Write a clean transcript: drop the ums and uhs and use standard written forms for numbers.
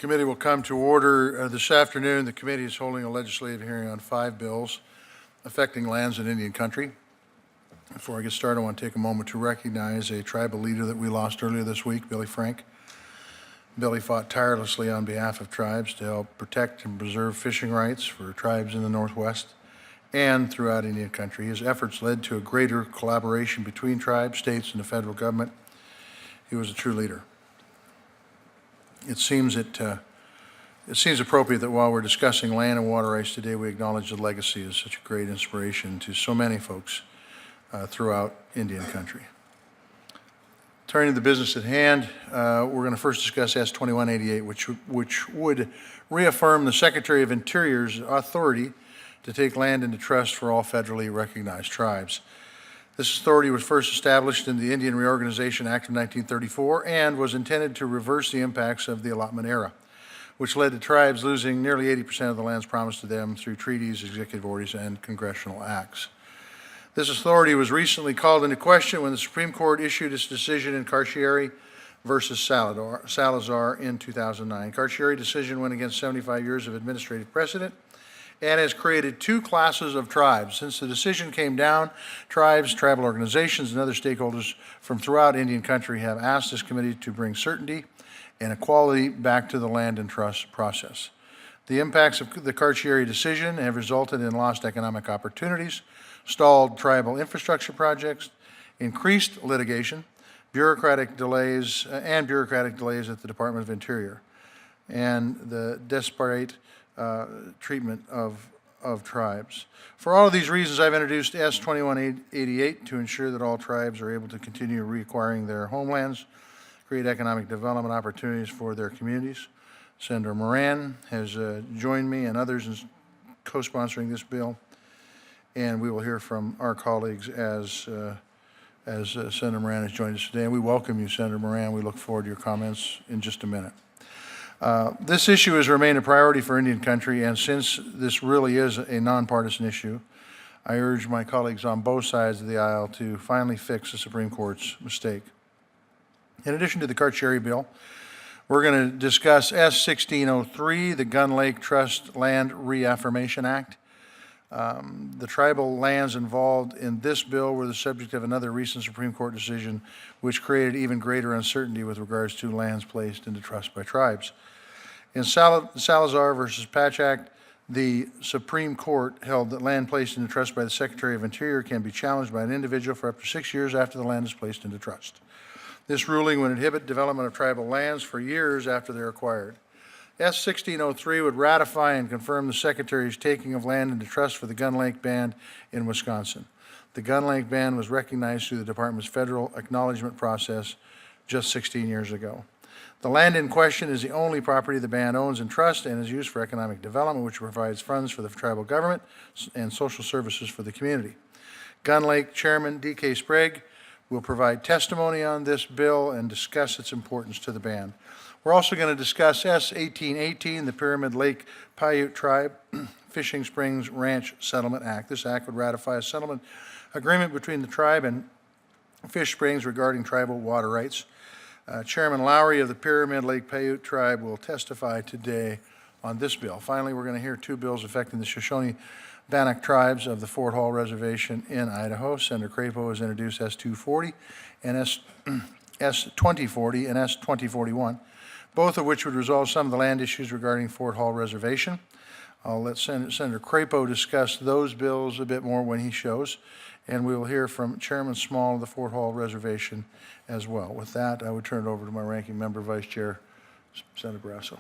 Committee will come to order this afternoon. The committee is holding a legislative hearing on 5 bills affecting lands in Indian country. Before I get started, I want to take a moment to recognize a tribal leader that we lost earlier this week, Billy Frank. Billy fought tirelessly on behalf of tribes to help protect and preserve fishing rights for tribes in the Northwest and throughout Indian country. His efforts led to a greater collaboration between tribes, states, and the federal government. He was a true leader. It seems appropriate that while we're discussing land and water rights today, we acknowledge the legacy of such a great inspiration to so many folks throughout Indian country. Turning to the business at hand, we're going to first discuss S-2188, which would reaffirm the Secretary of Interior's authority to take land into trust for all federally recognized tribes. This authority was first established in the Indian Reorganization Act of 1934 and was intended to reverse the impacts of the allotment era, which led to tribes losing nearly 80% of the lands promised to them through treaties, executive orders, and congressional acts. This authority was recently called into question when the Supreme Court issued its decision in Carcieri versus Salazar in 2009. Carcieri decision went against 75 years of administrative precedent and has created 2 classes of tribes. Since the decision came down, tribes, tribal organizations, and other stakeholders from throughout Indian country have asked this committee to bring certainty and equality back to the land and trust process. The impacts of the Carcieri decision have resulted in lost economic opportunities, stalled tribal infrastructure projects, increased litigation, bureaucratic delays at the Department of Interior, and the disparate treatment of tribes. For all of these reasons, I've introduced S-2188 to ensure that all tribes are able to continue reacquiring their homelands, create economic development opportunities for their communities. Senator Moran has joined me and others in co-sponsoring this bill, and we will hear from our colleagues as Senator Moran has joined us today. And we welcome you, Senator Moran. We look forward to your comments in just a minute. This issue has remained a priority for Indian country, and since this really is a nonpartisan issue, I urge my colleagues on both sides of the aisle to finally fix the Supreme Court's mistake. In addition to the Carcieri bill, we're going to discuss S-1603, the Gun Lake Trust Land Reaffirmation Act. The tribal lands involved in this bill were the subject of another recent Supreme Court decision, which created even greater uncertainty with regards to lands placed into trust by tribes. In Salazar versus Pachak, the Supreme Court held that land placed into trust by the Secretary of Interior can be challenged by an individual for up to 6 years after the land is placed into trust. This ruling would inhibit development of tribal lands for years after they're acquired. S-1603 would ratify and confirm the Secretary's taking of land into trust for the Gun Lake Band in Wisconsin. The Gun Lake Band was recognized through the Department's federal acknowledgement process just 16 years ago. The land in question is the only property the band owns in trust and is used for economic development, which provides funds for the tribal government and social services for the community. Gun Lake Chairman D.K. Sprague will provide testimony on this bill and discuss its importance to the band. We're also going to discuss S-1818, the Pyramid Lake Paiute Tribe Fishing Springs Ranch Settlement Act. This act would ratify a settlement agreement between the tribe and Fish Springs regarding tribal water rights. Chairman Lowry of the Pyramid Lake Paiute Tribe will testify today on this bill. Finally, we're going to hear 2 bills affecting the Shoshone-Bannock tribes of the Fort Hall Reservation in Idaho. Senator Crapo has introduced S-240 and S-2040 and S-2041, both of which would resolve some of the land issues regarding Fort Hall Reservation. I'll let Senator Crapo discuss those bills a bit more when he shows, and we will hear from Chairman Small of the Fort Hall Reservation as well. With that, I would turn it over to my ranking member, Vice Chair, Senator Barrasso.